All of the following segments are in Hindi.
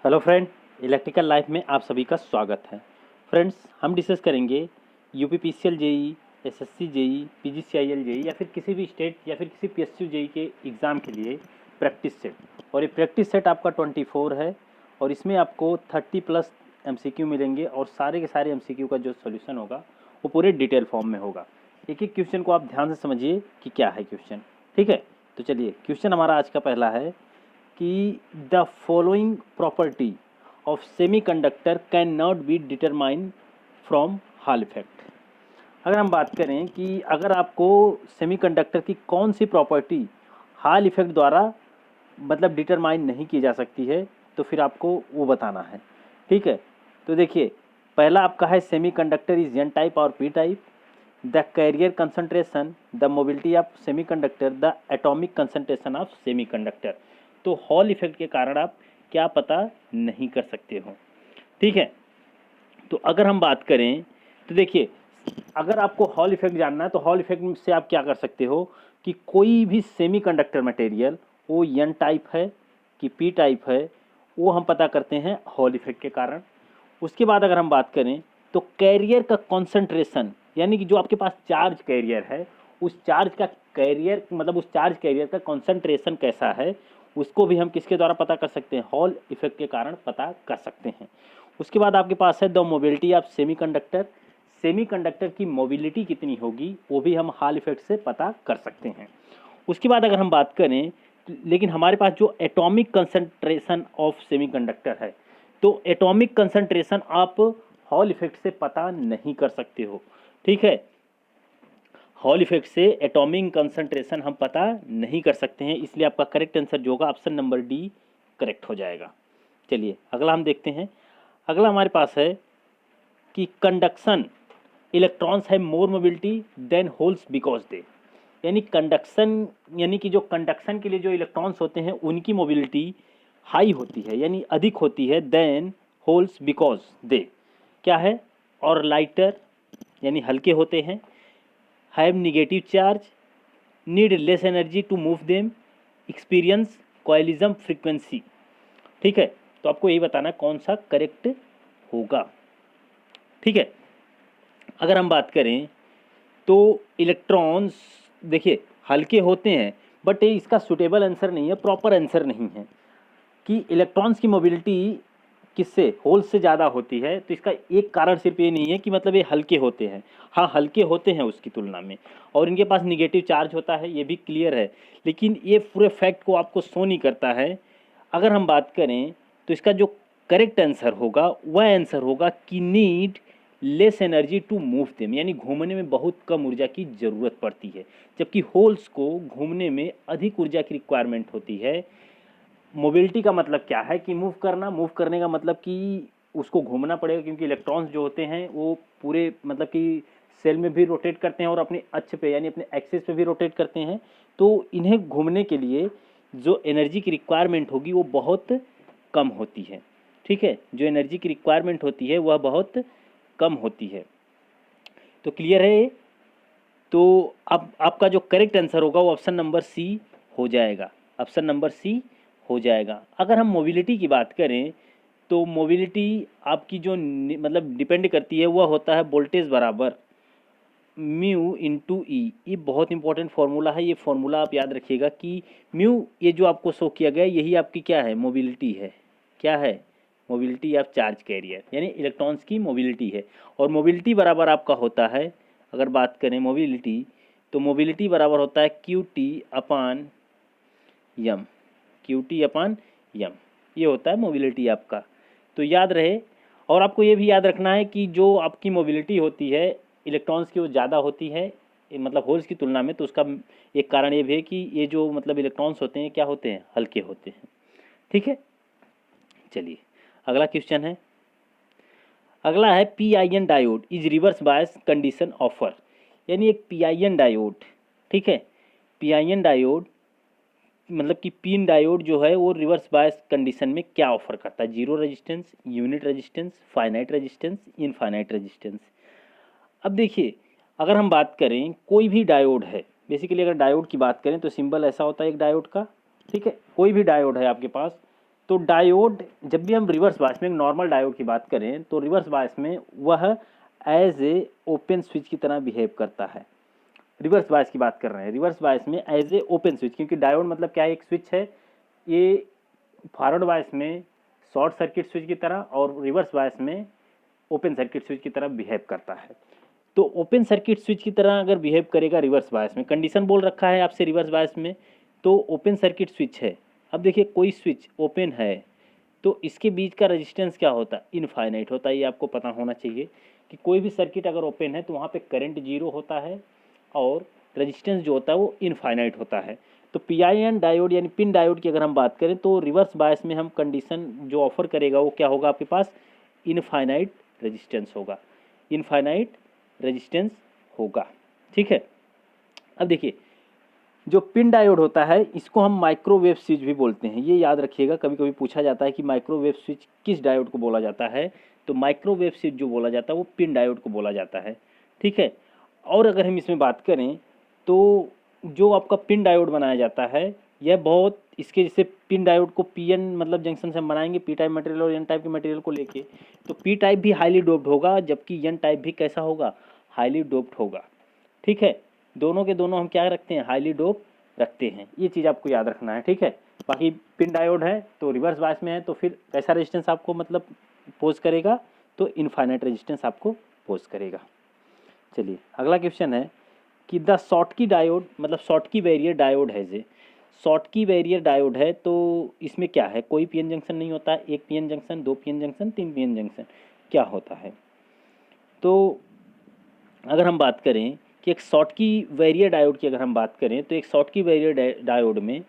हेलो फ्रेंड, इलेक्ट्रिकल लाइफ में आप सभी का स्वागत है। फ्रेंड्स, हम डिस्कस करेंगे UPPCL JE, SSC JE, PGCIL JE या फिर किसी भी स्टेट या फिर किसी पीएसयू जेई के एग्ज़ाम के लिए प्रैक्टिस सेट। और ये प्रैक्टिस सेट आपका 24 है और इसमें आपको 30+ एमसीक्यू मिलेंगे और सारे के सारे एमसीक्यू का जो सोल्यूशन होगा वो पूरे डिटेल फॉर्म में होगा। एक एक क्वेश्चन को आप ध्यान से समझिए कि क्या है क्वेश्चन। ठीक है, तो चलिए क्वेश्चन हमारा आज का पहला है कि the following property of semiconductor can not be determine from hall effect. अगर हम बात करें कि अगर आपको सेमीकंडक्टर की कौन सी प्रॉपर्टी हॉल इफेक्ट द्वारा मतलब डिटरमाइन नहीं की जा सकती है तो फिर आपको वो बताना है। ठीक है, तो देखिए पहला आपका है सेमीकंडक्टर इज एन टाइप और P type, the carrier concentration, the mobility of semiconductor, the atomic concentration of semiconductor. तो हॉल इफेक्ट के कारण आप क्या पता नहीं कर सकते हो। ठीक है, तो अगर हम बात करें तो देखिए अगर आपको हॉल इफेक्ट जानना है तो हॉल इफेक्ट से आप क्या कर सकते हो कि कोई भी सेमीकंडक्टर मटेरियल वो एन टाइप है कि पी टाइप है वो हम पता करते हैं हॉल इफेक्ट के कारण। उसके बाद अगर हम बात करें तो कैरियर का कॉन्सेंट्रेशन यानी कि जो आपके पास चार्ज कैरियर है उस चार्ज का कैरियर मतलब उस चार्ज कैरियर का कॉन्सेंट्रेशन कैसा है उसको भी हम किसके द्वारा पता कर सकते हैं, हॉल इफेक्ट के कारण पता कर सकते हैं। उसके बाद आपके पास है the mobility of semiconductor, semiconductor की मोबिलिटी कितनी होगी वो भी हम हॉल इफेक्ट से पता कर सकते हैं। उसके बाद अगर हम बात करें लेकिन हमारे पास जो एटॉमिक कंसंट्रेशन ऑफ सेमीकंडक्टर है तो एटॉमिक कंसंट्रेशन आप हॉल इफेक्ट से पता नहीं कर सकते हो। ठीक है, हॉल इफेक्ट से एटॉमिक कंसंट्रेशन हम पता नहीं कर सकते हैं, इसलिए आपका करेक्ट आंसर जो होगा ऑप्शन नंबर डी करेक्ट हो जाएगा। चलिए अगला हम देखते हैं। अगला हमारे पास है कि कंडक्शन इलेक्ट्रॉन्स है more mobility than holes because they, यानी कंडक्शन यानी कि जो कंडक्शन के लिए जो इलेक्ट्रॉन्स होते हैं उनकी मोबिलिटी हाई होती है यानी अधिक होती है देन होल्स बिकॉज दे क्या है, और लाइटर यानी हल्के होते हैं, have negative charge, need less energy to move them, experience collision frequency. ठीक है, तो आपको यही बताना है कौन सा करेक्ट होगा। ठीक है, अगर हम बात करें तो इलेक्ट्रॉन्स देखिए हल्के होते हैं बट ये इसका सुटेबल आंसर नहीं है, प्रॉपर आंसर नहीं है कि इलेक्ट्रॉन्स की मोबिलिटी किससे होल से ज़्यादा होती है। तो इसका एक कारण सिर्फ ये नहीं है कि मतलब ये हल्के होते हैं, हाँ हल्के होते हैं उसकी तुलना में, और इनके पास निगेटिव चार्ज होता है ये भी क्लियर है, लेकिन ये पूरे फैक्ट को आपको शो नहीं करता है। अगर हम बात करें तो इसका जो करेक्ट आंसर होगा वह आंसर होगा कि need less energy to move them, यानी घूमने में बहुत कम ऊर्जा की ज़रूरत पड़ती है, जबकि होल्स को घूमने में अधिक ऊर्जा की रिक्वायरमेंट होती है। मोबिलिटी का मतलब क्या है कि मूव करना, मूव करने का मतलब कि उसको घूमना पड़ेगा क्योंकि इलेक्ट्रॉन्स जो होते हैं वो पूरे मतलब कि सेल में भी रोटेट करते हैं और अपने अक्ष पे यानी अपने एक्सिस पे भी रोटेट करते हैं। तो इन्हें घूमने के लिए जो एनर्जी की रिक्वायरमेंट होगी वो बहुत कम होती है। ठीक है, जो एनर्जी की रिक्वायरमेंट होती है वह बहुत कम होती है। तो क्लियर है ये? तो अब आपका जो करेक्ट आंसर होगा वो ऑप्शन नंबर सी हो जाएगा, ऑप्शन नंबर सी हो जाएगा। अगर हम मोबिलिटी की बात करें तो मोबिलिटी आपकी जो मतलब डिपेंड करती है वह होता है वोल्टेज बराबर म्यू इंटू ई। ये बहुत इंपॉर्टेंट फार्मूला है, ये फार्मूला आप याद रखिएगा कि म्यू ये जो आपको शो किया गया यही आपकी क्या है, मोबिलिटी है। क्या है, मोबिलिटी ऑफ चार्ज कैरियर यानी इलेक्ट्रॉन्स की मोबिलिटी है। और मोबिलिटी बराबर आपका होता है, अगर बात करें मोबिलिटी तो मोबिलिटी बराबर होता है क्यू टी अपान यम, क्यू टी अपान यम, ये होता है मोबिलिटी आपका। तो याद रहे, और आपको ये भी याद रखना है कि जो आपकी मोबिलिटी होती है इलेक्ट्रॉन्स की वो ज़्यादा होती है मतलब होल्स की तुलना में। तो उसका एक कारण ये भी है कि ये जो मतलब इलेक्ट्रॉन्स होते हैं क्या होते हैं, हल्के होते हैं। ठीक है, चलिए अगला क्वेश्चन है। अगला है P I N diode is reverse bias condition offer, यानी एक पी आई एन डायोड। ठीक है, पी आई एन डायोड मतलब कि पिन डायोड जो है वो रिवर्स बायस कंडीशन में क्या ऑफर करता है, zero resistance, unit resistance, finite resistance, infinite resistance. अब देखिए अगर हम बात करें कोई भी डायोड है, बेसिकली अगर डायोड की बात करें तो सिंबल ऐसा होता है एक डायोड का। ठीक है, कोई भी डायोड है आपके पास तो डायोड जब भी हम रिवर्स बायस में, नॉर्मल डायोड की बात करें तो रिवर्स बायस में वह एज ए ओपन स्विच की तरह बिहेव करता है। रिवर्स बायस की बात कर रहे हैं, रिवर्स बायस में एज ए ओपन स्विच, क्योंकि डायोड मतलब क्या है, एक स्विच है, ये फॉरवर्ड बायस में शॉर्ट सर्किट स्विच की तरह और रिवर्स बायस में ओपन सर्किट स्विच की तरह बिहेव करता है। तो ओपन सर्किट स्विच की तरह अगर बिहेव करेगा रिवर्स बायस में, कंडीशन बोल रखा है आपसे रिवर्स बायस में, तो ओपन सर्किट स्विच है। अब देखिए कोई स्विच ओपन है तो इसके बीच का रेजिस्टेंस क्या होता है, इनफाइनाइट होता है। ये आपको पता होना चाहिए कि कोई भी सर्किट अगर ओपन है तो वहाँ पे करंट जीरो होता है और रेजिस्टेंस जो होता है वो इनफाइनाइट होता है। तो PIN डायोड यानी पिन डायोड की अगर हम बात करें तो रिवर्स बायस में हम कंडीशन जो ऑफर करेगा वो क्या होगा, आपके पास इनफाइनाइट रेजिस्टेंस होगा, इनफाइनाइट रेजिस्टेंस होगा। ठीक है। अब देखिए जो पिन डायोड होता है इसको हम माइक्रोवेव स्विच भी बोलते हैं, ये याद रखिएगा। कभी कभी पूछा जाता है कि माइक्रोवेव स्विच किस डायोड को बोला जाता है, तो माइक्रोवेव स्विच जो बोला जाता है वो पिन डायोड को बोला जाता है। ठीक है। और अगर हम इसमें बात करें तो जो आपका पिन डायोड बनाया जाता है यह बहुत, इसके जैसे पिन डायोड को PN मतलब जंक्शन से हम बनाएंगे P टाइप मटेरियल और N टाइप के मटेरियल को लेके, तो P टाइप भी हाईली डोप्ड होगा जबकि N टाइप भी कैसा होगा, हाईली डोप्ड होगा। ठीक है। दोनों के दोनों हम क्या रखते हैं, हाईली डोप रखते हैं, ये चीज़ आपको याद रखना है। ठीक है। बाकी पिन डायोड है तो रिवर्स बायस में है तो फिर कैसा रेजिस्टेंस आपको मतलब पोज करेगा, तो इनफाइनाइट रेजिस्टेंस आपको पोज करेगा। चलिए अगला क्वेश्चन है कि द शॉटकी डायोड मतलब शॉटकी बैरियर डायोड है, जे शॉटकी बैरियर डायोड है तो इसमें क्या है, कोई PN जंक्शन नहीं होता है, एक PN जंक्शन, दो PN जंक्शन, तीन PN जंक्शन, क्या होता है। तो अगर हम बात करें कि एक शॉटकी बैरियर डायोड की अगर हम बात करें तो एक शॉटकी बैरियर डायोड में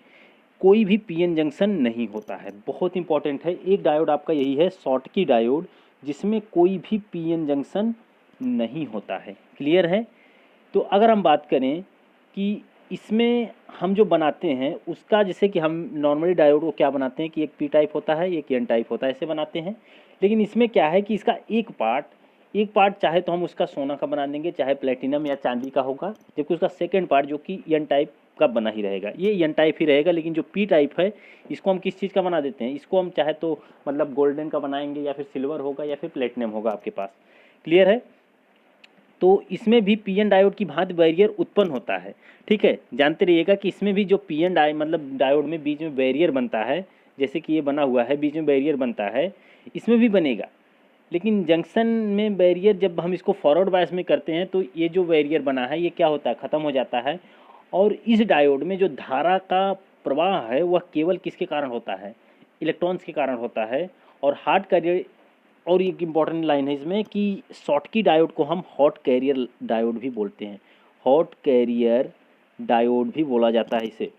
कोई भी PN जंक्शन नहीं होता है। बहुत इंपॉर्टेंट है, एक डायोड आपका यही है शॉटकी डायोड जिसमें कोई भी PN जंक्शन नहीं होता है। क्लियर है। तो अगर हम बात करें कि इसमें हम जो बनाते हैं उसका, जैसे कि हम नॉर्मली डायोड को क्या बनाते हैं कि एक P टाइप होता है एक N टाइप होता है, ऐसे बनाते हैं। लेकिन इसमें क्या है कि इसका एक पार्ट चाहे तो हम उसका सोना का बना देंगे, चाहे प्लेटिनम या चांदी का होगा, जबकि उसका सेकेंड पार्ट जो कि N टाइप का बना ही रहेगा, ये N टाइप ही रहेगा। लेकिन जो P टाइप है इसको हम किस चीज़ का बना देते हैं, इसको हम चाहे तो मतलब गोल्डन का बनाएंगे या फिर सिल्वर होगा या फिर प्लेटिनम होगा आपके पास। क्लियर है। तो इसमें भी PN डायोड की भांति बैरियर उत्पन्न होता है। ठीक है। जानते रहिएगा कि इसमें भी जो PN मतलब डायोड में बीच में बैरियर बनता है, जैसे कि ये बना हुआ है बीच में बैरियर बनता है, इसमें भी बनेगा। लेकिन जंक्शन में बैरियर जब हम इसको फॉरवर्ड बायस में करते हैं तो ये जो बैरियर बना है ये क्या होता है, ख़त्म हो जाता है। और इस डायोड में जो धारा का प्रवाह है वह केवल किसके कारण होता है, इलेक्ट्रॉन्स के कारण होता है। और हार्ड कैरियर, और एक इम्पॉर्टेंट लाइन है इसमें कि शॉटकी डायोड को हम हॉट कैरियर डायोड भी बोलते हैं, हॉट कैरियर डायोड भी बोला जाता है इसे,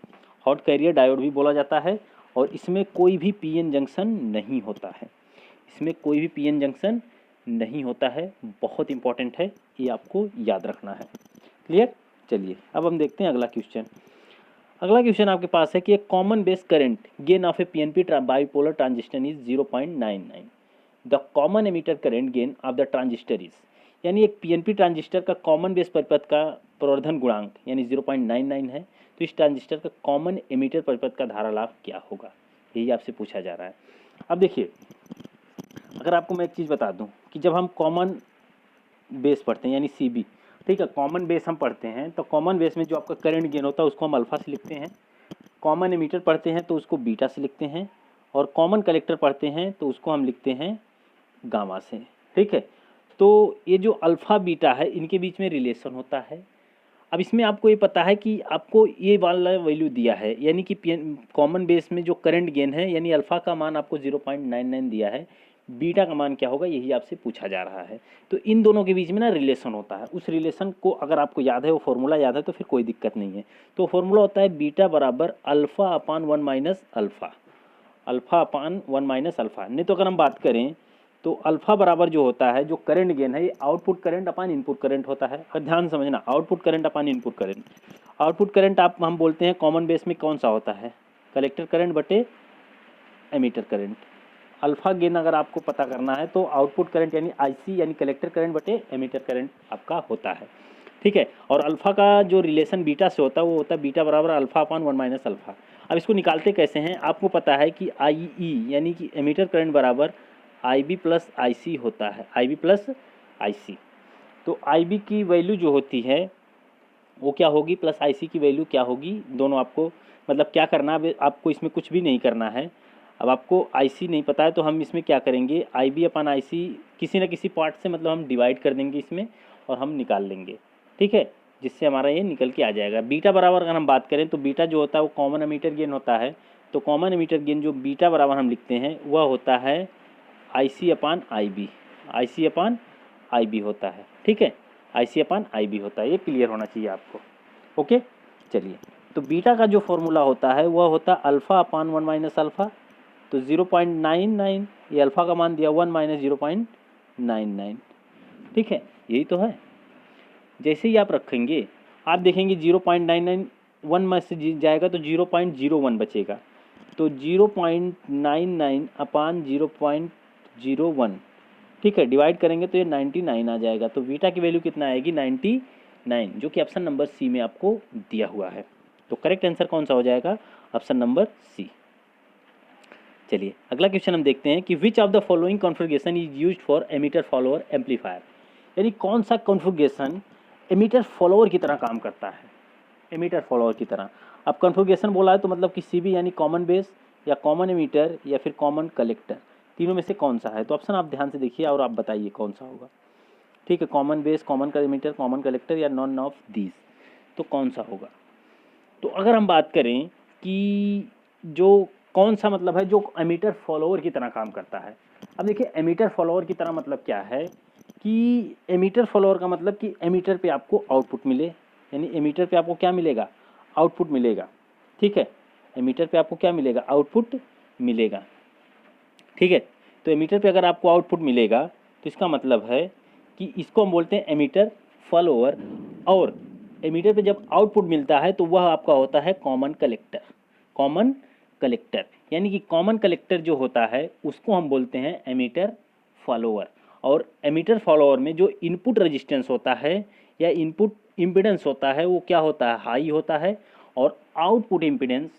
हॉट कैरियर डायोड भी बोला जाता है। और इसमें कोई भी PN जंक्शन नहीं होता है, इसमें कोई भी PN जंक्शन नहीं होता है। बहुत इंपॉर्टेंट है, ये आपको याद रखना है। क्लियर। चलिए अब हम देखते हैं अगला क्वेश्चन। अगला क्वेश्चन आपके पास है कि एक common base current gain of A PNP bipolar transistor is 0.99, the common emitter current gain of the transistor is, यानी एक PNP ट्रांजिस्टर का कॉमन बेस परिपथ का प्रवर्धन गुणांक यानी 0.99 है, तो इस ट्रांजिस्टर का कॉमन एमिटर परिपथ का धारा लाभ क्या होगा, यही आपसे पूछा जा रहा है। अब देखिए अगर आपको मैं एक चीज़ बता दूं कि जब हम कॉमन बेस पढ़ते हैं यानी CB, ठीक है, कॉमन बेस हम पढ़ते हैं तो कॉमन बेस में जो आपका करंट गेन होता है उसको हम अल्फा से लिखते हैं, कॉमन एमीटर पढ़ते हैं तो उसको बीटा से लिखते हैं, और कॉमन कलेक्टर पढ़ते हैं तो उसको हम लिखते हैं गामा से। ठीक है। तो ये जो अल्फ़ा बीटा है इनके बीच में रिलेशन होता है। अब इसमें आपको ये पता है कि आपको ये वाला वैल्यू दिया है, यानी कि कॉमन बेस में जो करंट गेन है यानी अल्फ़ा का मान आपको 0.99 दिया है, बीटा का मान क्या होगा यही आपसे पूछा जा रहा है। तो इन दोनों के बीच में ना रिलेशन होता है, उस रिलेशन को अगर आपको याद है, वो फॉर्मूला याद है तो फिर कोई दिक्कत नहीं है। तो फॉर्मूला होता है बीटा बराबर alpha upon 1 minus alpha, alpha upon 1 minus alpha. नहीं तो अगर हम बात करें तो अल्फ़ा बराबर जो होता है, जो करंट गेन है, ये आउटपुट करंट अपान इनपुट करंट होता है। और ध्यान समझना, आउटपुट करंट अपान इनपुट करंट, आउटपुट करंट आप हम बोलते हैं कॉमन बेस में कौन सा होता है, कलेक्टर करंट बटे एमीटर करंट। अल्फ़ा गेन अगर आपको पता करना है तो आउटपुट करंट यानी IC यानी कलेक्टर करंट बटे एमीटर करंट आपका होता है। ठीक है। और अल्फ़ा का जो रिलेशन बीटा से होता है वो होता है बीटा बराबर अल्फ़ा अपान 1 माइनस अल्फ़ा। अब इसको निकालते कैसे हैं, आपको पता है कि आई ई यानी कि एमीटर करंट बराबर आई बी प्लस आई सी होता है, आई बी प्लस आई सी। तो आई बी की वैल्यू जो होती है वो क्या होगी, प्लस आई सी की वैल्यू क्या होगी, दोनों आपको मतलब क्या करना है, आपको इसमें कुछ भी नहीं करना है। अब आपको आई सी नहीं पता है तो हम इसमें क्या करेंगे, आई बी अपन आई सी किसी न किसी पार्ट से मतलब हम डिवाइड कर देंगे इसमें और हम निकाल लेंगे, ठीक है, जिससे हमारा ये निकल के आ जाएगा। बीटा बराबर अगर हम बात करें तो बीटा जो होता है वो कॉमन एमीटर गेन होता है। तो कॉमन एमीटर गेन जो बीटा बराबर हम लिखते हैं वह होता है आई सी अपान आई बी, आई सी अपान आई बी होता है, ठीक है, आई सी अपान आई बी होता है। ये क्लियर होना चाहिए आपको। ओके, चलिए, तो बीटा का जो फॉर्मूला होता है वह होता है अल्फ़ा अपान 1 माइनस अल्फ़ा। तो 0.99, ये अल्फ़ा का मान दिया 1 माइनस 0.99, ठीक है, यही तो है। जैसे ही आप रखेंगे आप देखेंगे 0.99 1 में से जाएगा तो 0.01 बचेगा। तो 0.99 अपान 0.01, ठीक है, डिवाइड करेंगे तो ये 99 आ जाएगा। तो बीटा की वैल्यू कितना आएगी, 99, जो कि ऑप्शन नंबर सी में आपको दिया हुआ है। तो करेक्ट आंसर कौन सा हो जाएगा, ऑप्शन नंबर सी। चलिए अगला क्वेश्चन हम देखते हैं कि which of the following configuration is used for emitter follower amplifier, यानी कौन सा कॉन्फ़िगरेशन एमीटर फॉलोअर की तरह काम करता है, एमीटर फॉलोअर की तरह। अब कॉन्फ़िगरेशन बोला है तो मतलब कि सीबी यानी कॉमन बेस या कॉमन एमीटर या फिर कॉमन कलेक्टर, तीनों में से कौन सा है। तो ऑप्शन आप ध्यान से देखिए और आप बताइए कौन सा होगा, ठीक है, common base, common ammeter, common collector या नॉन ऑफ दीज, तो कौन सा होगा। तो अगर हम बात करें कि जो कौन सा मतलब है जो एमीटर फॉलोअर की तरह काम करता है। अब देखिए एमीटर फॉलोअर की तरह मतलब क्या है कि एमीटर फॉलोअर का मतलब कि एमीटर पे आपको आउटपुट मिले, यानी एमीटर पे आपको क्या मिलेगा, आउटपुट मिलेगा, ठीक है, एमीटर पे आपको क्या मिलेगा, आउटपुट मिलेगा, ठीक है। तो एमीटर पे अगर आपको आउटपुट मिलेगा तो इसका मतलब है कि इसको हम बोलते हैं एमीटर फॉलोअर। और एमीटर पे जब आउटपुट मिलता है तो वह आपका होता है कॉमन कलेक्टर, कॉमन कलेक्टर, यानी कि कॉमन कलेक्टर जो होता है उसको हम बोलते हैं एमीटर फॉलोअर। और एमीटर फॉलोअर में जो इनपुट रेजिस्टेंस होता है या इनपुट इम्पिडेंस होता है वो क्या होता है, हाई होता है, और आउटपुट इम्पिडेंस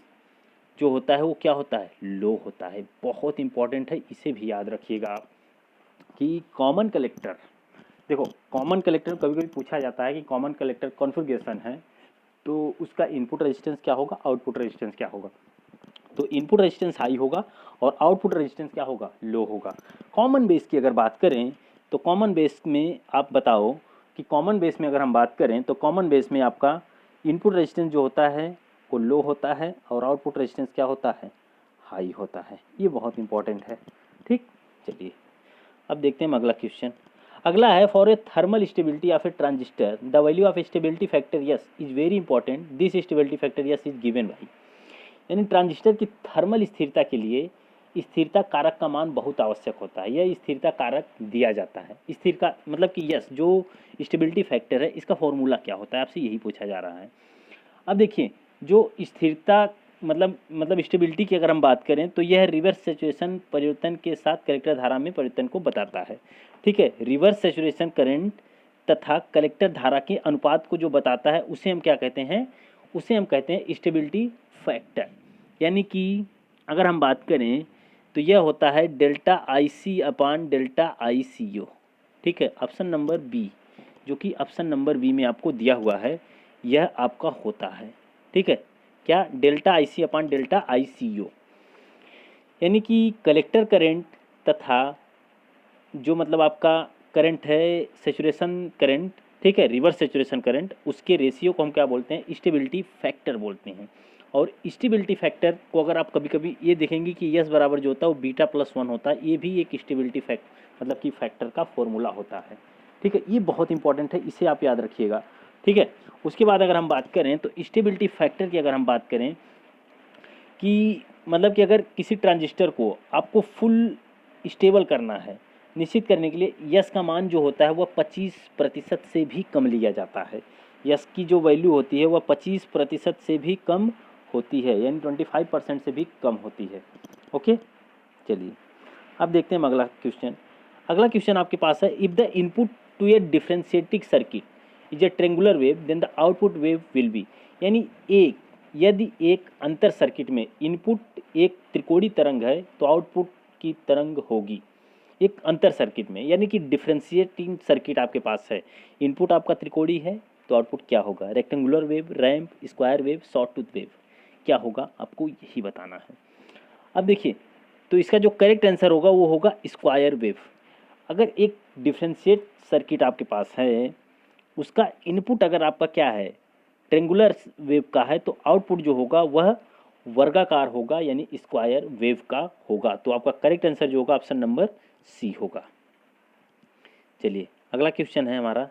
जो होता है वो क्या होता है, लो होता है। बहुत इंपॉर्टेंट है, इसे भी याद रखिएगा आप कि कॉमन कलेक्टर, देखो कॉमन कलेक्टर कभी कभी पूछा जाता है कि कॉमन कलेक्टर कॉन्फ़िगरेशन है तो उसका इनपुट रेजिस्टेंस क्या होगा, आउटपुट रेजिस्टेंस क्या होगा। तो इनपुट रेजिस्टेंस हाई होगा और आउटपुट रेजिस्टेंस क्या होगा, लो होगा। कॉमन बेस की अगर बात करें तो कॉमन बेस में आप बताओ कि कॉमन बेस में अगर हम बात करें तो कॉमन बेस में आपका इनपुट रेजिस्टेंस जो होता है वो लो होता है और आउटपुट रेजिस्टेंस क्या होता है, हाई होता है। ये बहुत इंपॉर्टेंट है, ठीक। चलिए अब देखते हैं अगला क्वेश्चन। अगला है for a thermal stability of A transistor the value of stability factor yes is very important, this stability factor yes is given by, यानी ट्रांजिस्टर की थर्मल स्थिरता के लिए स्थिरता कारक का मान बहुत आवश्यक होता है, यह स्थिरता कारक दिया जाता है। स्थिर का मतलब कि यस जो स्टेबिलिटी फैक्टर है इसका फॉर्मूला क्या होता है, आपसे यही पूछा जा रहा है। अब देखिए जो स्थिरता मतलब स्टेबिलिटी की अगर हम बात करें तो यह रिवर्स सैचुरेशन परिवर्तन के साथ कलेक्टर धारा में परिवर्तन को बताता है, ठीक है। रिवर्स सैचुरेशन करंट तथा कलेक्टर धारा के अनुपात को जो बताता है उसे हम क्या कहते हैं, उसे हम कहते हैं स्टेबिलिटी फैक्टर। यानी कि अगर हम बात करें तो यह होता है डेल्टा आई सी अपान डेल्टा आई सी ओ, ठीक है, ऑप्शन नंबर बी, जो कि ऑप्शन नंबर बी में आपको दिया हुआ है यह आपका होता है, ठीक है, क्या, डेल्टा आई सी अपान डेल्टा आई सी ओ, यानी कि कलेक्टर करंट तथा जो मतलब आपका करंट है सैचुरेशन करंट, ठीक है, रिवर्स सैचुरेशन करंट, उसके रेशियो को हम क्या बोलते हैं, स्टेबिलिटी फैक्टर बोलते हैं। और स्टेबिलिटी फैक्टर को अगर आप कभी कभी ये देखेंगे कि यस बराबर जो होता है वो बीटा प्लस 1 होता है, ये भी एक स्टेबिलिटी मतलब कि फैक्टर का फॉर्मूला होता है, ठीक है। ये बहुत इंपॉर्टेंट है, इसे आप याद रखिएगा, ठीक है। उसके बाद अगर हम बात करें तो स्टेबिलिटी फैक्टर की अगर हम बात करें कि मतलब कि अगर किसी ट्रांजिस्टर को आपको फुल स्टेबल करना है, निश्चित करने के लिए यस का मान जो होता है वह 25% से भी कम लिया जाता है। यस की जो वैल्यू होती है वह 25% से भी कम होती है, यानी 25% से भी कम होती है। ओके, चलिए अब देखते हैं अगला क्वेश्चन। अगला क्वेश्चन आपके पास है, if the input to a differentiating circuit is a triangular wave then the output wave will be, यानी एक यदि एक अंतर सर्किट में इनपुट एक त्रिकोणीय तरंग है तो आउटपुट की तरंग होगी एक अंतर सर्किट में, यानी कि डिफरेंशिएटिंग सर्किट आपके पास है, इनपुट आपका त्रिकोणीय है तो आउटपुट क्या होगा, rectangular wave, ramp, square wave, short tooth wave, क्या होगा आपको यही बताना है। अब देखिए, तो इसका जो करेक्ट आंसर होगा वो होगा स्क्वायर वेव। अगर एक डिफरेंशिएट सर्किट आपके पास है, उसका इनपुट अगर आपका क्या है, ट्रेंगुलर वेव का है, तो आउटपुट जो होगा वह वर्गाकार होगा, यानी स्क्वायर वेव का होगा। तो आपका करेक्ट आंसर जो होगा ऑप्शन नंबर सी होगा। चलिए अगला क्वेश्चन है हमारा,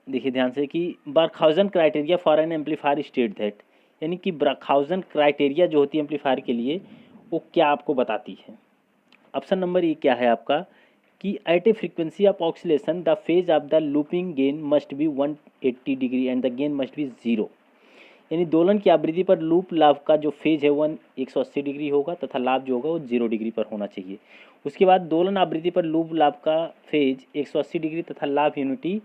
देखिए ध्यान से कि Barkhausen criteria for an amplifier state that, यानी कि बर्कहाउज़न क्राइटेरिया जो होती है एम्पलीफायर के लिए वो क्या आपको बताती है। ऑप्शन नंबर ए क्या है आपका कि at a frequency of oscillation the phase of the looping gain must be 180 degree and the gain must be 0, यानी दोलन की आवृत्ति पर लूप लाभ का जो फेज है 180 डिग्री होगा तथा लाभ जो होगा वो 0 डिग्री पर होना चाहिए। उसके बाद दोलन आवृत्ति पर लूप लाभ का फेज 180 डिग्री तथा लाभ यूनिटी,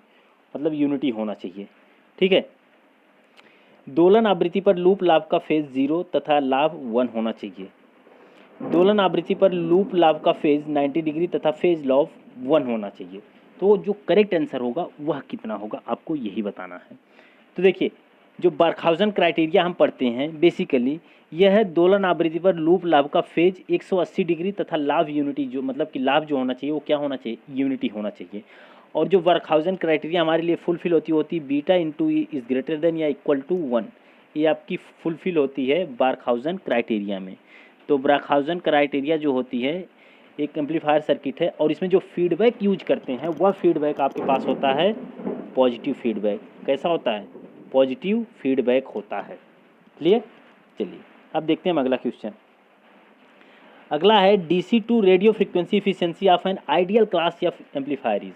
मतलब यूनिटी होना चाहिए। ठीक है, दोलन आवृत्ति पर लूप लाभ का फेज 0 तथा लाभ 1 होना चाहिए। दोलन आवृत्ति पर लूप लाभ का फेज 90 डिग्री तथा फेज लॉफ 1 होना चाहिए। तो जो करेक्ट आंसर होगा वह कितना होगा आपको यही बताना है। तो देखिए, जो बर्कहाउज़न क्राइटेरिया हम पढ़ते हैं बेसिकली यह है दोलन आवृत्ति पर लूप लाभ का फेज 180 डिग्री तथा लाभ यूनिटी, जो मतलब कि लाभ जो होना चाहिए वो क्या होना चाहिए, यूनिटी होना चाहिए। और जो बर्कहाउज़न क्राइटेरिया हमारे लिए फुलफिल होती beta into E is greater than या इक्वल टू 1, ये आपकी फुलफिल होती है बर्कहाउज़न क्राइटेरिया में। तो बर्कहाउज़न क्राइटेरिया जो होती है एक एम्पलीफायर सर्किट है और इसमें जो फीडबैक यूज करते हैं वह फीडबैक आपके पास होता है पॉजिटिव फीडबैक। कैसा होता है, पॉजिटिव फीडबैक होता है। क्लियर। चलिए अब देखते हैं अगला क्वेश्चन। अगला है DC to radio frequency efficiency of an ideal class of amplifier is,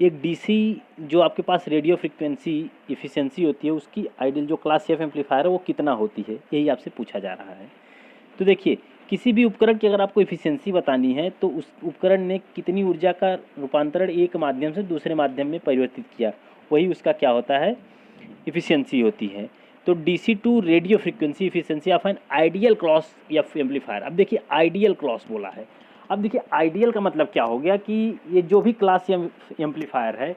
एक डीसी जो आपके पास रेडियो फ्रीक्वेंसी एफिशिएंसी होती है उसकी आइडियल जो क्लास ऑफ एम्पलीफायर है वो कितना होती है, यही आपसे पूछा जा रहा है। तो देखिए, किसी भी उपकरण की अगर आपको एफिशिएंसी बतानी है तो उस उपकरण ने कितनी ऊर्जा का रूपांतरण एक माध्यम से दूसरे माध्यम में परिवर्तित किया, वही उसका क्या होता है, एफिशिएंसी होती है। तो DC to radio frequency efficiency of an ideal class या एम्पलीफायर। अब देखिए आइडियल क्लॉस बोला है, अब देखिए आइडियल का मतलब क्या हो गया कि ये जो भी क्लास एम्पलीफायर है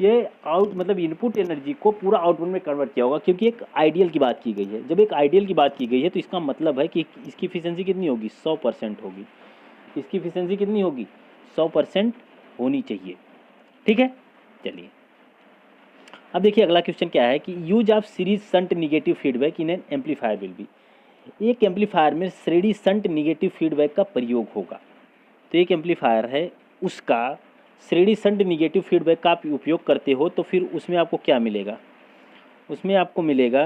ये मतलब इनपुट एनर्जी को पूरा आउटपुट में कन्वर्ट किया होगा, क्योंकि एक आइडियल की बात की गई है। जब एक आइडियल की बात की गई है तो इसका मतलब है कि इसकी एफिशिएंसी कितनी होगी, 100% होगी। इसकी एफिशिएंसी कितनी होगी, 100% होनी चाहिए। ठीक है। चलिए अब देखिए अगला क्वेश्चन क्या है कि use of series shunt negative feedback in an amplifier will be, एक एम्पलीफायर में श्रेणी शंट निगेटिव फीडबैक का प्रयोग होगा। तो एक एम्पलीफायर है उसका श्रेणी शंट निगेटिव फीडबैक का आप उपयोग करते हो तो फिर उसमें आपको क्या मिलेगा, उसमें आपको मिलेगा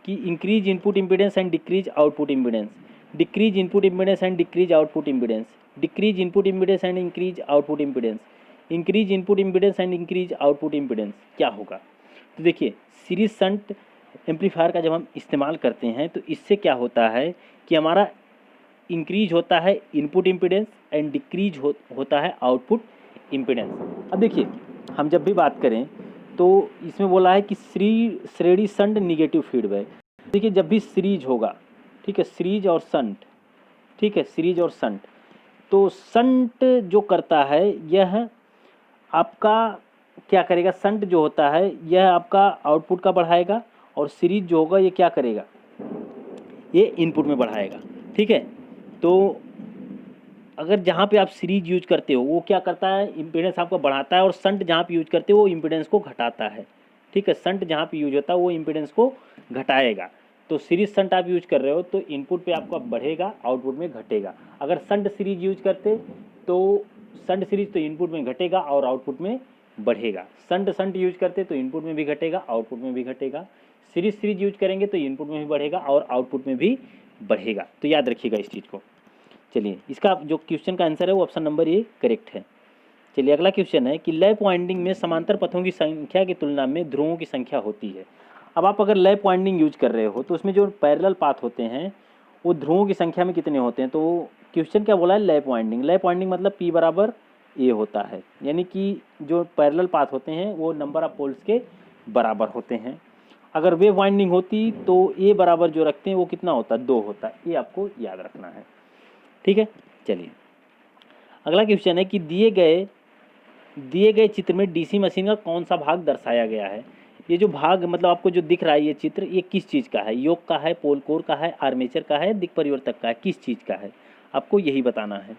कि increase input impedance and decrease output impedance, decrease input impedance and decrease output impedance, decrease input impedance and increase output impedance, increase input impedance and increase output impedance, क्या होगा। तो देखिए सीरीज शंट एम्पलीफायर का जब हम इस्तेमाल करते हैं तो इससे क्या होता है कि हमारा इंक्रीज होता है इनपुट इम्पीडेंस एंड डिक्रीज होता है आउटपुट इम्पीडेंस। अब देखिए हम जब भी बात करें तो इसमें बोला है कि श्रेणी शंट निगेटिव फीडबैक। देखिए जब भी सीरीज होगा, ठीक है, सीरीज और शंट, ठीक है, सीरीज और शंट, तो शंट जो करता है यह आपका क्या करेगा, शंट जो होता है यह आपका आउटपुट का बढ़ाएगा और सीरीज जो होगा ये क्या करेगा, ये इनपुट में बढ़ाएगा। ठीक है, तो अगर जहाँ पे आप सीरीज यूज करते हो वो क्या करता है, इम्पीडेंस आपको बढ़ाता है, और शंट जहाँ पे यूज करते हो वो इम्पीडेंस को घटाता है। ठीक है, शंट जहाँ पे यूज होता है वो इम्पीडेंस को घटाएगा। तो सीरीज शंट आप यूज कर रहे हो तो इनपुट पे आपका बढ़ेगा, आउटपुट में घटेगा। अगर शंट सीरीज यूज करते तो शंट सीरीज तो इनपुट में घटेगा और आउटपुट में बढ़ेगा। शंट शंट यूज करते तो इनपुट में भी घटेगा, आउटपुट में भी घटेगा। सीरीज यूज करेंगे तो इनपुट में भी बढ़ेगा और आउटपुट में भी बढ़ेगा। तो याद रखिएगा इस चीज़ को। चलिए इसका जो क्वेश्चन का आंसर है वो ऑप्शन नंबर ए करेक्ट है। चलिए अगला क्वेश्चन है कि लैप वाइंडिंग में समांतर पथों की संख्या की तुलना में ध्रुवों की संख्या होती है। अब आप अगर लैप वाइंडिंग यूज कर रहे हो तो उसमें जो पैरेलल पाथ होते हैं वो ध्रुवों की संख्या में कितने होते हैं। तो क्वेश्चन क्या बोला है, लैप वाइंडिंग, लैप वाइंडिंग मतलब P बराबर A होता है, यानी कि जो पैरेलल पाथ होते हैं वो नंबर ऑफ पोल्स के बराबर होते हैं। अगर वेव वाइंडिंग होती तो ए बराबर जो रखते हैं वो कितना होता है, 2 होता है। ये आपको याद रखना है, ठीक है। चलिए अगला क्वेश्चन है कि दिए गए चित्र में डीसी मशीन का कौन सा भाग दर्शाया गया है। ये जो भाग मतलब आपको जो दिख रहा है ये चित्र, ये किस चीज़ का है, योक का है, पोल कोर का है, आर्मेचर का है, दिक् परिवर्तक का है, किस चीज़ का है, आपको यही बताना है।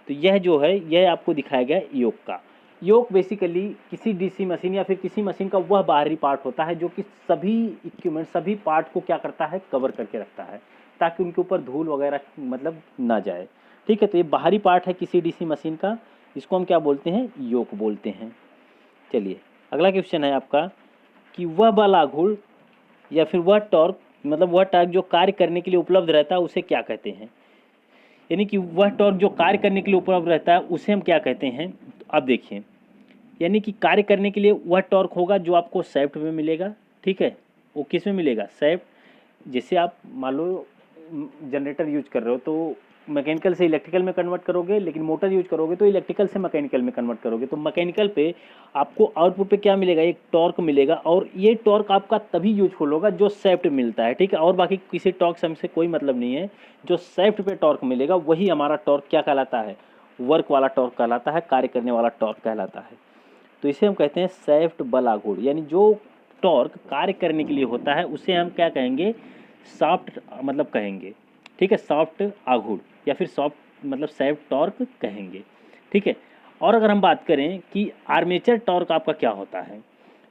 तो यह जो है यह आपको दिखाया गया योक का। योक बेसिकली किसी डीसी मशीन या फिर किसी मशीन का वह बाहरी पार्ट होता है जो कि सभी इक्विपमेंट, सभी पार्ट को क्या करता है, कवर करके रखता है, ताकि उनके ऊपर धूल वगैरह मतलब ना जाए, ठीक है। तो ये बाहरी पार्ट है किसी डीसी मशीन का, इसको हम क्या बोलते हैं, योक बोलते हैं। चलिए अगला क्वेश्चन है आपका कि वह बल आघूर्ण या फिर वह टॉर्क, मतलब वह टॉर्क जो कार्य करने के लिए उपलब्ध रहता है उसे क्या कहते हैं। यानी कि वह टॉर्क जो कार्य करने के लिए उपलब्ध रहता है उसे हम क्या कहते हैं। तो अब देखिए, यानी कि कार्य करने के लिए वह टॉर्क होगा जो आपको सैफ्ट में मिलेगा, ठीक है। वो किस में मिलेगा, सैफ्ट। जैसे आप मान लो जनरेटर यूज कर रहे हो तो मैकेनिकल से इलेक्ट्रिकल में कन्वर्ट करोगे, लेकिन मोटर यूज करोगे तो इलेक्ट्रिकल से मैकेनिकल में कन्वर्ट करोगे। तो मैकेनिकल पे आपको आउटपुट पे क्या मिलेगा, एक टॉर्क मिलेगा, और ये टॉर्क आपका तभी यूजफुल होगा जो सैफ्ट मिलता है, ठीक है। और बाकी किसी टॉर्क से हमसे कोई मतलब नहीं है, जो सैफ्ट पे टॉर्क मिलेगा वही हमारा टॉर्क क्या कहलाता है, वर्क वाला टॉर्क कहलाता है, कार्य करने वाला टॉर्क कहलाता है। तो इसे हम कहते हैं सैफ्ट बल आघूर्ण, यानी जो टॉर्क कार्य करने के लिए होता है उसे हम क्या कहेंगे, सॉफ्ट मतलब कहेंगे, ठीक है, सॉफ्ट आघूर्ण या फिर सॉफ्ट मतलब सैफ्ट टॉर्क कहेंगे, ठीक है। और अगर हम बात करें कि आर्मेचर टॉर्क आपका क्या होता है,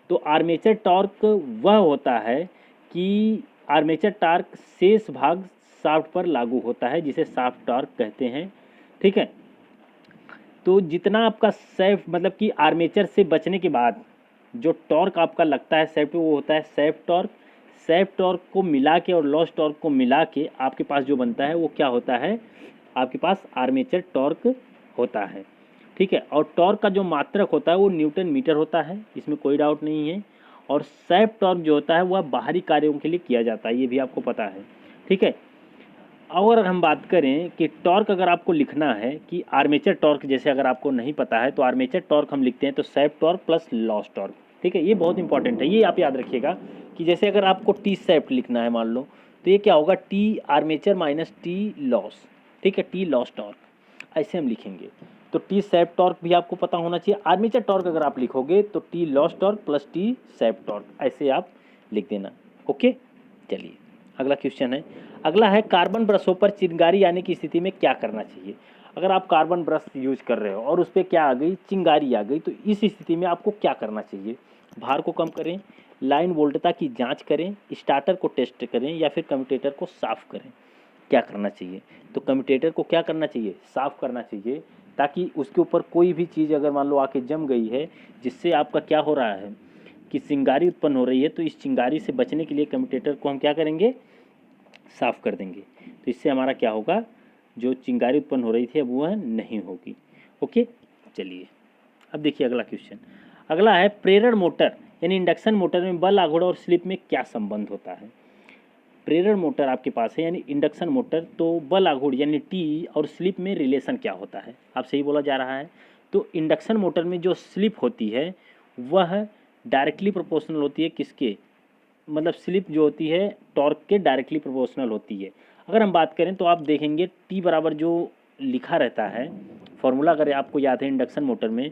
तो आर्मेचर टॉर्क वह होता है कि आर्मेचर टॉर्क शेष भाग शाफ्ट पर लागू होता है, जिसे शाफ्ट टॉर्क कहते हैं, ठीक है। तो जितना आपका सैफ मतलब कि आर्मेचर से बचने के बाद जो टॉर्क आपका लगता है सैफ्ट, वो होता है सैफ्ट टॉर्क। सैफ्ट टॉर्क को मिला के और लॉस टॉर्क को मिला के आपके पास जो बनता है वो क्या होता है, आपके पास आर्मेचर टॉर्क होता है, ठीक है। और टॉर्क का जो मात्रक होता है वो न्यूटन मीटर होता है, इसमें कोई डाउट नहीं है। और सैफ्ट टॉर्क जो होता है वह बाहरी कार्यों के लिए किया जाता है, ये भी आपको पता है, ठीक है। और अगर हम बात करें कि टॉर्क अगर आपको लिखना है कि आर्मेचर टॉर्क, जैसे अगर आपको नहीं पता है तो आर्मेचर टॉर्क हम लिखते हैं तो shaft torque plus loss torque, ठीक है। ये बहुत इंपॉर्टेंट है, ये आप याद रखिएगा कि जैसे अगर आपको टी सैफ्ट लिखना है मान लो, तो ये क्या होगा, T armature minus T loss, ठीक है, टी लॉस टॉर्क ऐसे हम लिखेंगे। तो टी सैफ्ट टॉर्क भी आपको पता होना चाहिए। आर्मेचर टॉर्क अगर आप लिखोगे तो T loss torque plus T shaft torque ऐसे आप लिख देना, ओके। चलिए अगला क्वेश्चन है, अगला है कार्बन ब्रशों पर चिंगारी आने की स्थिति में क्या करना चाहिए। अगर आप कार्बन ब्रश यूज कर रहे हो और उस पर क्या आ गई, चिंगारी आ गई, तो इस स्थिति में आपको क्या करना चाहिए, भार को कम करें, लाइन वोल्टता की जांच करें, स्टार्टर को टेस्ट करें, या फिर कम्यूटेटर को साफ करें, क्या करना चाहिए। तो कम्यूटेटर को क्या करना चाहिए, साफ करना चाहिए, ताकि उसके ऊपर कोई भी चीज़ अगर मान लो आके जम गई है जिससे आपका क्या हो रहा है कि चिंगारी उत्पन्न हो रही है, तो इस चिंगारी से बचने के लिए कम्यूटेटर को हम क्या करेंगे, साफ कर देंगे। तो इससे हमारा क्या होगा, जो चिंगारी उत्पन्न हो रही थी अब वह नहीं होगी, ओके। चलिए अब देखिए अगला क्वेश्चन, अगला है प्रेरण मोटर यानी इंडक्शन मोटर में बल आघूर्ण और स्लिप में क्या संबंध होता है। प्रेरण मोटर आपके पास है यानी इंडक्शन मोटर, तो बल आघूर्ण यानी टी और स्लिप में रिलेशन क्या होता है, आप सही बोला जा रहा है। तो इंडक्शन मोटर में जो स्लिप होती है वह डायरेक्टली प्रोपोर्शनल होती है किसके, मतलब स्लिप जो होती है टॉर्क के डायरेक्टली प्रोपोर्शनल होती है। अगर हम बात करें तो आप देखेंगे टी बराबर जो लिखा रहता है फॉर्मूला, अगर आपको याद है इंडक्शन मोटर में,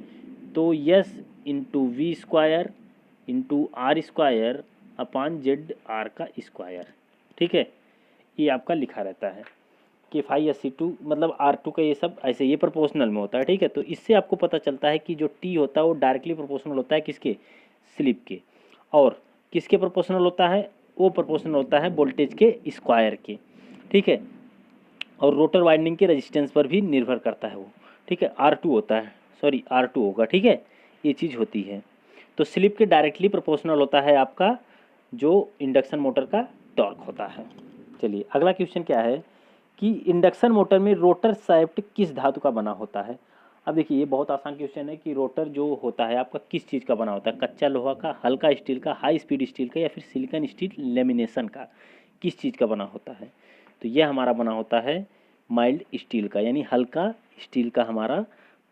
तो S into V square into R square upon Z R का स्क्वायर, ठीक है, ये आपका लिखा रहता है कि फाई एस सी टू मतलब आर टू का ये सब ऐसे ये प्रोपोर्शनल में होता है, ठीक है। तो इससे आपको पता चलता है कि जो टी होता है वो डायरेक्टली प्रोपोर्शनल होता है किसके, स्लिप के, और किसके प्रोपोर्शनल होता है, वो प्रोपोर्शनल होता है वोल्टेज के स्क्वायर के, ठीक है। और रोटर वाइंडिंग के रेजिस्टेंस पर भी निर्भर करता है वो, ठीक है, R2 होता है, सॉरी R2 होगा, ठीक है, ये चीज़ होती है। तो स्लिप के डायरेक्टली प्रोपोर्शनल होता है आपका जो इंडक्शन मोटर का टॉर्क होता है। चलिए अगला क्वेश्चन क्या है कि इंडक्शन मोटर में रोटर शाफ्ट किस धातु का बना होता है। अब देखिए ये बहुत आसान क्वेश्चन है कि रोटर जो होता है आपका किस चीज़ का बना होता है, कच्चा लोहा का, हल्का स्टील का, हाई स्पीड स्टील का, या फिर सिलिकॉन स्टील लेमिनेशन का, किस चीज़ का बना होता है। तो यह हमारा बना होता है माइल्ड स्टील का, यानी हल्का स्टील का हमारा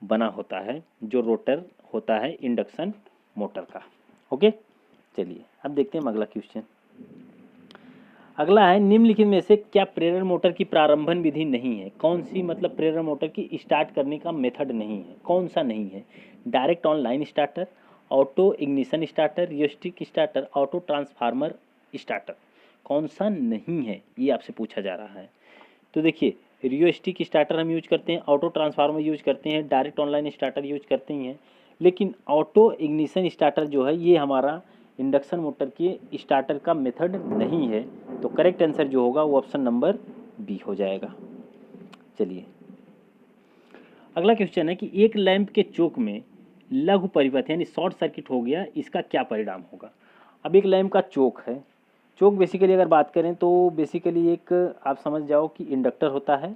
बना होता है जो रोटर होता है इंडक्शन मोटर का, ओके। चलिए अब देखते हैं अगला क्वेश्चन। अगला है, निम्नलिखित में से क्या प्रेरण मोटर की प्रारंभन विधि नहीं है? कौन सी मतलब प्रेरण मोटर की स्टार्ट करने का मेथड नहीं है? कौन सा नहीं है? Direct online starter, auto ignition starter, rheostatic starter, auto transformer starter. कौन सा नहीं है ये आपसे पूछा जा रहा है। तो देखिए, रियोस्टिक स्टार्टर हम यूज करते हैं, ऑटो ट्रांसफार्मर यूज करते हैं, डायरेक्ट ऑनलाइन स्टार्टर यूज करते हैं, लेकिन ऑटो इग्निशन स्टार्टर जो है ये हमारा इंडक्शन मोटर के स्टार्टर का मेथड नहीं है। तो करेक्ट आंसर जो होगा वो ऑप्शन नंबर बी हो जाएगा। चलिए अगला क्वेश्चन है कि एक लैंप के चोक में लघु परिवर्तन यानी शॉर्ट सर्किट हो गया, इसका क्या परिणाम होगा? अब एक लैंप का चोक है, चोक बेसिकली अगर बात करें तो बेसिकली एक आप समझ जाओ कि इंडक्टर होता है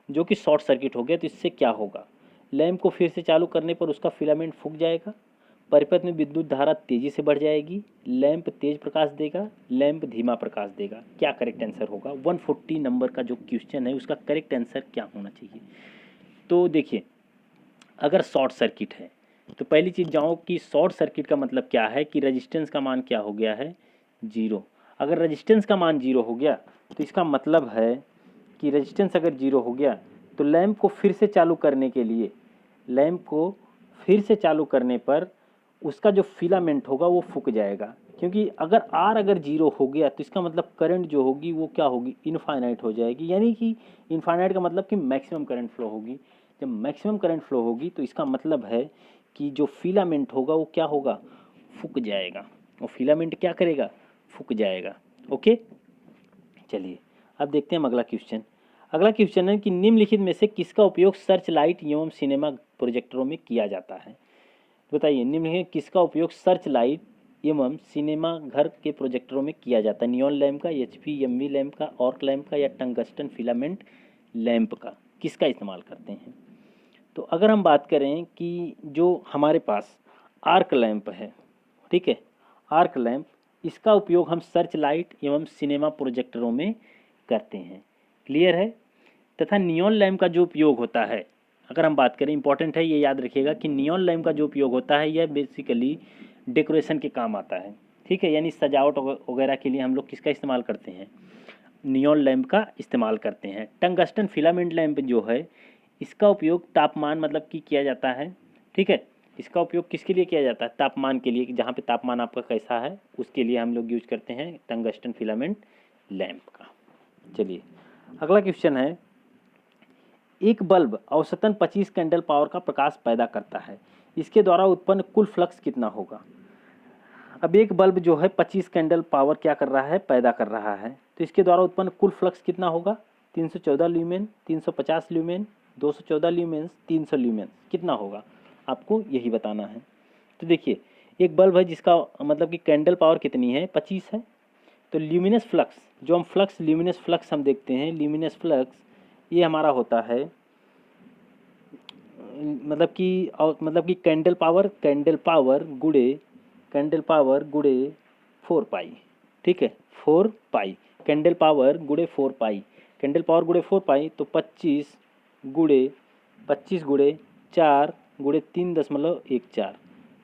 जो कि शॉर्ट सर्किट हो गया। तो इससे क्या होगा, लैंप को फिर से चालू करने पर उसका फिलामेंट फूक जाएगा, परिपथ में विद्युत धारा तेजी से बढ़ जाएगी, लैंप तेज प्रकाश देगा, लैंप धीमा प्रकाश देगा। क्या करेक्ट आंसर होगा? 140 नंबर का जो क्वेश्चन है उसका करेक्ट आंसर क्या होना चाहिए? तो देखिए, अगर शॉर्ट सर्किट है तो पहली चीज़ जाओ कि शॉर्ट सर्किट का मतलब क्या है कि रेजिस्टेंस का मान क्या हो गया है? जीरो। अगर रेजिस्टेंस का मान जीरो हो गया तो इसका मतलब है कि रेजिस्टेंस अगर जीरो हो गया तो लैंप को फिर से चालू करने के लिए, लैंप को फिर से चालू करने पर उसका जो फिलामेंट होगा वो फूक जाएगा। क्योंकि अगर आर अगर जीरो हो गया तो इसका मतलब करंट जो होगी वो क्या होगी? इनफाइनाइट हो जाएगी। यानी कि इनफाइनाइट का मतलब कि मैक्सिमम करंट फ्लो होगी। जब मैक्सिमम करंट फ्लो होगी तो इसका मतलब है कि जो फिलामेंट होगा वो क्या होगा? फूक जाएगा। और फिलामेंट क्या करेगा? फूक जाएगा। ओके, चलिए अब देखते हैं अगला क्वेश्चन। अगला क्वेश्चन है कि निम्नलिखित में से किसका उपयोग सर्च लाइट एवं सिनेमा प्रोजेक्टरों में किया जाता है? बताइए, निम्नलिखित किसका उपयोग सर्च लाइट एवं सिनेमा घर के प्रोजेक्टरों में किया जाता है? नियॉन लैंप का, HPMV लैंप का, ऑर्क लैंप का, या टंगस्टन फिलामेंट लैंप का? किसका इस्तेमाल करते हैं? तो अगर हम बात करें कि जो हमारे पास आर्क लैंप है, ठीक है, आर्क लैंप, इसका उपयोग हम सर्च लाइट एवं सिनेमा प्रोजेक्टरों में करते हैं। क्लियर है? तथा नियॉन लैंप का जो उपयोग होता है, अगर हम बात करें, इंपॉर्टेंट है ये याद रखिएगा कि नियॉन लैंप का जो उपयोग होता है यह बेसिकली डेकोरेशन के काम आता है। ठीक है, यानी सजावट वगैरह के लिए हम लोग किसका इस्तेमाल करते हैं? नियॉन लैंप का इस्तेमाल करते हैं। टंगस्टन फिलामेंट लैंप जो है इसका उपयोग तापमान मतलब कि किया जाता है। ठीक है, इसका उपयोग किसके लिए किया जाता है? तापमान के लिए, कि जहाँ पे तापमान आपका कैसा है उसके लिए हम लोग यूज करते हैं टंगस्टन फिलामेंट लैंप का। चलिए अगला क्वेश्चन है, एक बल्ब औसतन 25 कैंडल पावर का प्रकाश पैदा करता है, इसके द्वारा उत्पन्न कुल फ्लक्स कितना होगा? अब एक बल्ब जो है 25 कैंडल पावर क्या कर रहा है? पैदा कर रहा है। तो इसके द्वारा उत्पन्न कुल फ्लक्स कितना होगा? 314 ल्यूमेन, 350 ल्यूमेन, 214 ल्यूमेंस, 300 ल्यूमेंस, कितना होगा? आपको यही बताना है। तो देखिए, एक बल्ब है जिसका मतलब कि कैंडल पावर कितनी है? 25 है। तो ल्यूमिनस फ्लक्स, जो हम फ्लक्स ल्यूमिनस फ्लक्स हम देखते हैं, ल्यूमिनस फ्लक्स ये हमारा होता है मतलब कि कैंडल पावर गुड़े 4 पाई। ठीक है, 4 पाई कैंडल पावर गुड़े 4 पाई, कैंडल पावर गुड़े 4 पाई, तो 25 गुड़े 4 गुड़े 3.14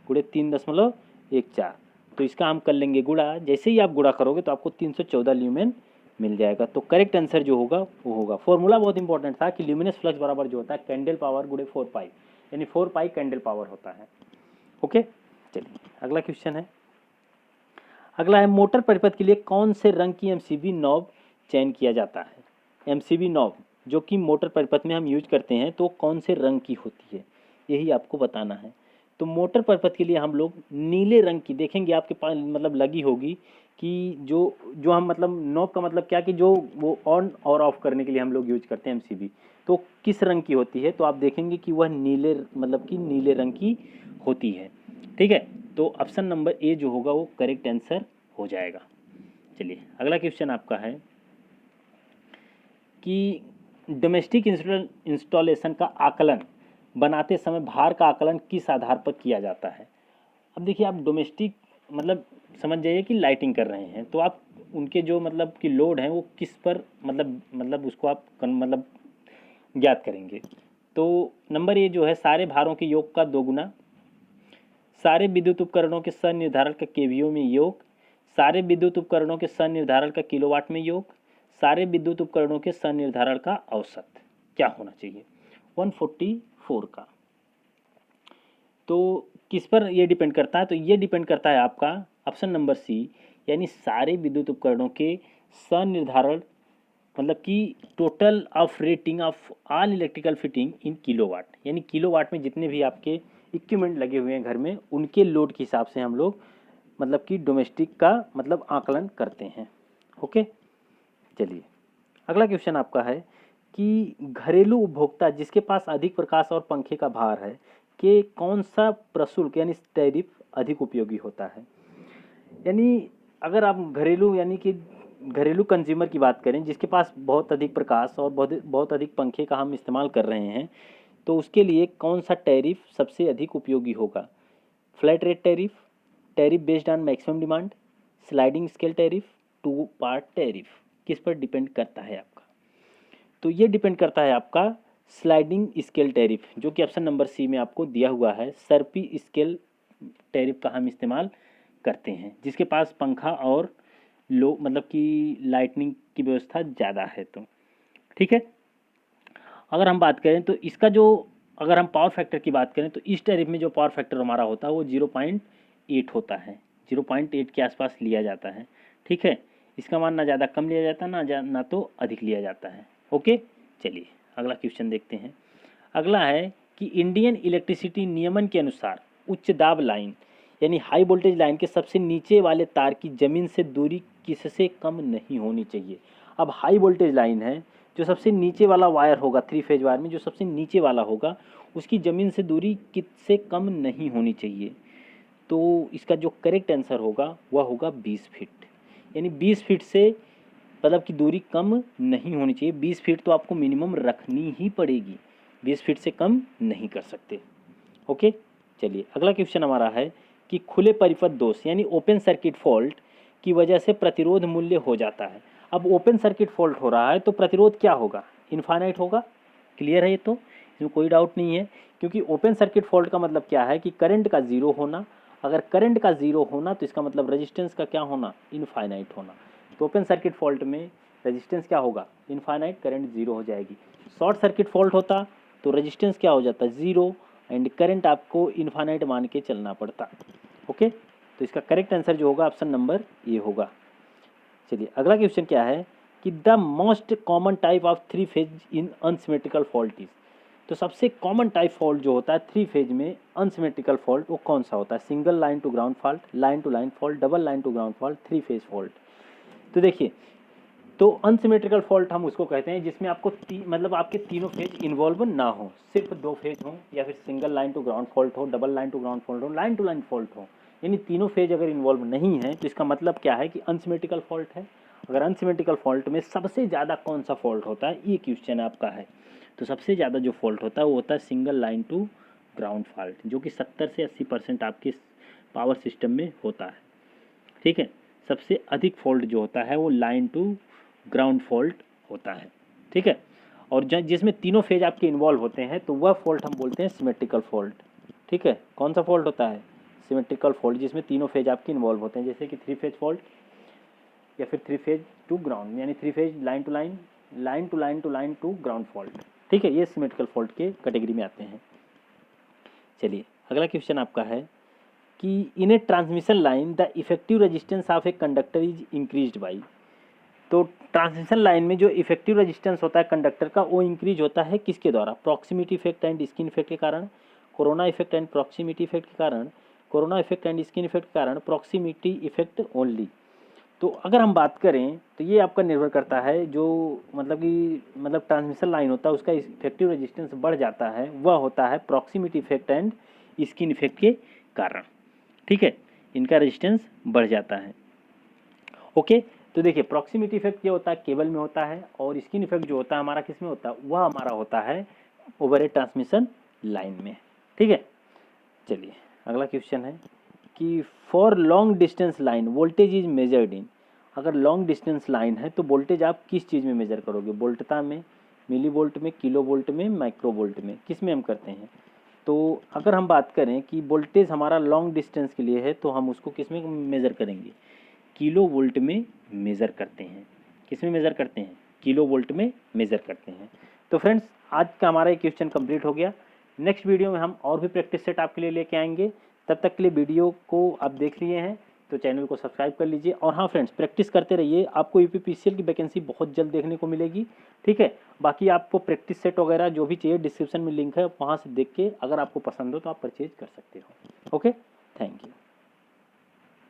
गुड़े 3.14। तो इसका हम कर लेंगे गुड़ा। जैसे ही आप गुड़ा करोगे तो आपको 314 ल्यूमेन मिल जाएगा। तो करेक्ट आंसर जो होगा वो होगा, फॉर्मूला बहुत इंपॉर्टेंट था कि ल्यूमिनस फ्लक्स बराबर जो होता है कैंडल पावर गुड़े 4 पाई, यानी 4 पाई कैंडल पावर होता है। ओके, चलिए अगला क्वेश्चन है। अगला है, मोटर परिपथ के लिए कौन से रंग की MCB नॉब चयन किया जाता है? MCB नॉब जो कि मोटर परिपथ में हम यूज करते हैं तो कौन से रंग की होती है, यही आपको बताना है। तो मोटर परिपथ के लिए हम लोग नीले रंग की देखेंगे, आपके पास मतलब लगी होगी कि जो जो हम मतलब नॉब का मतलब क्या कि जो वो ऑन और ऑफ करने के लिए हम लोग यूज करते हैं MCB, तो किस रंग की होती है? तो आप देखेंगे कि वह नीले मतलब कि नीले रंग की होती है। ठीक है, तो ऑप्शन नंबर ए जो होगा वो करेक्ट आंसर हो जाएगा। चलिए अगला क्वेश्चन आपका है कि डोमेस्टिक इंस्टॉलेशन का आकलन बनाते समय भार का आकलन किस आधार पर किया जाता है? अब देखिए, आप डोमेस्टिक मतलब समझ जाइए कि लाइटिंग कर रहे हैं तो आप उनके जो मतलब कि लोड हैं वो किस पर मतलब उसको आप मतलब ज्ञात करेंगे। तो नंबर ए जो है सारे भारों के योग का दोगुना, सारे विद्युत उपकरणों के संनिर्धारण का केवीओ में योग, सारे विद्युत उपकरणों के संनिर्धारण का किलोवाट में योग, सारे विद्युत उपकरणों के संनिर्धारण का औसत क्या होना चाहिए 144 का। तो किस पर ये डिपेंड करता है, तो ये डिपेंड करता है आपका ऑप्शन नंबर सी, यानी सारे विद्युत उपकरणों के संनिर्धारण मतलब कि total of rating of all electrical fitting in kilowatt, यानी किलोवाट में जितने भी आपके इक्विपमेंट लगे हुए हैं घर में उनके लोड के हिसाब से हम लोग मतलब कि डोमेस्टिक का मतलब आकलन करते हैं। ओके, चलिए अगला क्वेश्चन आपका है कि घरेलू उपभोक्ता जिसके पास अधिक प्रकाश और पंखे का भार है कि कौन सा प्रशुल्क यानी टैरिफ अधिक उपयोगी होता है। यानी अगर आप घरेलू यानी कि घरेलू कंज्यूमर की बात करें जिसके पास बहुत अधिक प्रकाश और बहुत अधिक पंखे का हम इस्तेमाल कर रहे हैं, तो उसके लिए कौन सा टैरिफ सबसे अधिक उपयोगी होगा। Flat rate tariff, tariff based on maximum demand, sliding scale tariff, two part tariff, किस पर डिपेंड करता है आपका। तो ये डिपेंड करता है आपका स्लाइडिंग स्केल टैरिफ, जो कि ऑप्शन नंबर सी में आपको दिया हुआ है। सर्पी स्केल टैरिफ का हम इस्तेमाल करते हैं जिसके पास पंखा और लो मतलब कि लाइटनिंग की व्यवस्था ज़्यादा है। तो ठीक है, अगर हम बात करें तो इसका जो अगर हम पावर फैक्टर की बात करें तो इस टैरिफ में जो पावर फैक्टर हमारा होता है वो 0.8 होता है, 0.8 के आसपास लिया जाता है। ठीक है, इसका मान ना ज़्यादा कम लिया जाता है ना तो अधिक लिया जाता है। ओके, चलिए अगला क्वेश्चन देखते हैं। अगला है कि इंडियन इलेक्ट्रिसिटी नियमन के अनुसार उच्च दाब लाइन यानी हाई वोल्टेज लाइन के सबसे नीचे वाले तार की जमीन से दूरी किससे कम नहीं होनी चाहिए। अब हाई वोल्टेज लाइन है, जो सबसे नीचे वाला वायर होगा 3 फेज वायर में जो सबसे नीचे वाला होगा उसकी ज़मीन से दूरी किससे कम नहीं होनी चाहिए। तो इसका जो करेक्ट आंसर होगा वह होगा 20 फीट, यानी 20 फीट से मतलब की दूरी कम नहीं होनी चाहिए। 20 फीट तो आपको मिनिमम रखनी ही पड़ेगी, 20 फीट से कम नहीं कर सकते। ओके, चलिए अगला क्वेश्चन हमारा है कि खुले परिपथ दोष यानी ओपन सर्किट फॉल्ट की वजह से प्रतिरोध मूल्य हो जाता है। अब ओपन सर्किट फॉल्ट हो रहा है तो प्रतिरोध क्या होगा, इनफाइनाइट होगा। क्लियर है ये, तो इसमें कोई डाउट नहीं है, क्योंकि ओपन सर्किट फॉल्ट का मतलब क्या है कि करंट का जीरो होना। अगर करंट का जीरो होना तो इसका मतलब रेजिस्टेंस का क्या होना, इनफाइनाइट होना। तो ओपन सर्किट फॉल्ट में रेजिस्टेंस क्या होगा, इनफाइनाइट, करंट जीरो हो जाएगी। शॉर्ट सर्किट फॉल्ट होता तो रेजिस्टेंस क्या हो जाता, जीरो, एंड करंट आपको इनफाइनाइट मान के चलना पड़ता। ओके, तो इसका करेक्ट आंसर जो होगा ऑप्शन नंबर ए होगा। चलिए अगला क्वेश्चन क्या है कि the most common type of 3 phase in unsymmetrical fault is. तो सबसे कॉमन टाइप फॉल्ट जो होता है 3 फेज में अनसिमेट्रिकल फॉल्ट वो कौन सा होता है, single line to ground fault, line to line fault, double line to ground fault, 3 phase fault. तो देखिए, तो अनसिमेट्रिकल फॉल्ट हम उसको कहते हैं जिसमें आपको मतलब आपके तीनों फेज इन्वॉल्व ना हो, सिर्फ 2 फेज हो, या फिर single line to ground fault हो, double line to ground fault हो, लाइन टू लाइन फॉल्ट हो, यानी तीनों फेज अगर इन्वॉल्व नहीं है तो इसका मतलब क्या है कि अनसिमेट्रिकल फॉल्ट है। अगर अनसिमेट्रिकल फॉल्ट में सबसे ज़्यादा कौन सा फॉल्ट होता है, ये क्वेश्चन आपका है। तो सबसे ज़्यादा जो फॉल्ट होता है वो होता है single line to ground fault, जो कि 70 से 80% आपके पावर सिस्टम में होता है। ठीक है, सबसे अधिक फॉल्ट जो होता है वो लाइन टू ग्राउंड फॉल्ट होता है। ठीक है, और जिसमें तीनों फेज आपके इन्वॉल्व होते हैं तो वह फॉल्ट हम बोलते हैं सिमेट्रिकल फॉल्ट। ठीक है, कौन सा फॉल्ट होता है, सिमेट्रिकल फॉल्ट, जिसमें तीनों फेज आपके इन्वॉल्व होते हैं, जैसे कि 3 फेज फॉल्ट या फिर 3 फेज टू ग्राउंड, यानी 3 phase line to line, line to line to line to ground फॉल्ट। ठीक है, ये सिमेट्रिकल फॉल्ट के कैटेगरी में आते हैं। चलिए अगला क्वेश्चन आपका है कि in a transmission line the effective resistance of a conductor is increased by. तो ट्रांसमिशन लाइन में जो इफेक्टिव रेजिस्टेंस होता है कंडक्टर का वो इंक्रीज होता है किसके द्वारा, proximity effect and skin effect के कारण, corona effect and proximity effect के कारण, corona effect and skin effect के कारण, प्रॉक्सिमिटी इफेक्ट ओनली। तो अगर हम बात करें तो ये आपका निर्भर करता है, जो मतलब ट्रांसमिशन लाइन होता है उसका इफेक्टिव रेजिस्टेंस बढ़ जाता है, वह होता है proximity effect and skin effect के कारण। ठीक है, इनका रेजिस्टेंस बढ़ जाता है। ओके, तो देखिए प्रॉक्सिमिटी इफेक्ट क्या होता है, केबल में होता है, और स्किन इफेक्ट जो होता है हमारा किस में होता है, वह हमारा होता है ओवर ए ट्रांसमिशन लाइन में। ठीक है, चलिए अगला क्वेश्चन है कि for long distance line voltage is measured in. अगर लॉन्ग डिस्टेंस लाइन है तो वोल्टेज आप किस चीज़ में मेजर करोगे, वोल्टता में, मिली वोल्ट में, किलो वोल्ट में, माइक्रो वोल्ट में, किस में हम करते हैं। तो अगर हम बात करें कि वोल्टेज हमारा लॉन्ग डिस्टेंस के लिए है तो हम उसको किस में मेज़र करेंगे, किलो वोल्ट में मेज़र करते हैं। किस में मेज़र करते हैं, किलो वोल्ट में मेज़र करते हैं। तो फ्रेंड्स आज का हमारा ये क्वेश्चन कंप्लीट हो गया। नेक्स्ट वीडियो में हम और भी प्रैक्टिस सेट आपके लिए लेके आएंगे। तब तक के लिए वीडियो को आप देख लिए हैं तो चैनल को सब्सक्राइब कर लीजिए। और हाँ फ्रेंड्स, प्रैक्टिस करते रहिए, आपको यूपीपीसीएल की वैकेंसी बहुत जल्द देखने को मिलेगी। ठीक है, बाकी आपको प्रैक्टिस सेट वगैरह जो भी चाहिए डिस्क्रिप्शन में लिंक है, वहाँ से देख के अगर आपको पसंद हो तो आप परचेज कर सकते हो। Okay, thank you.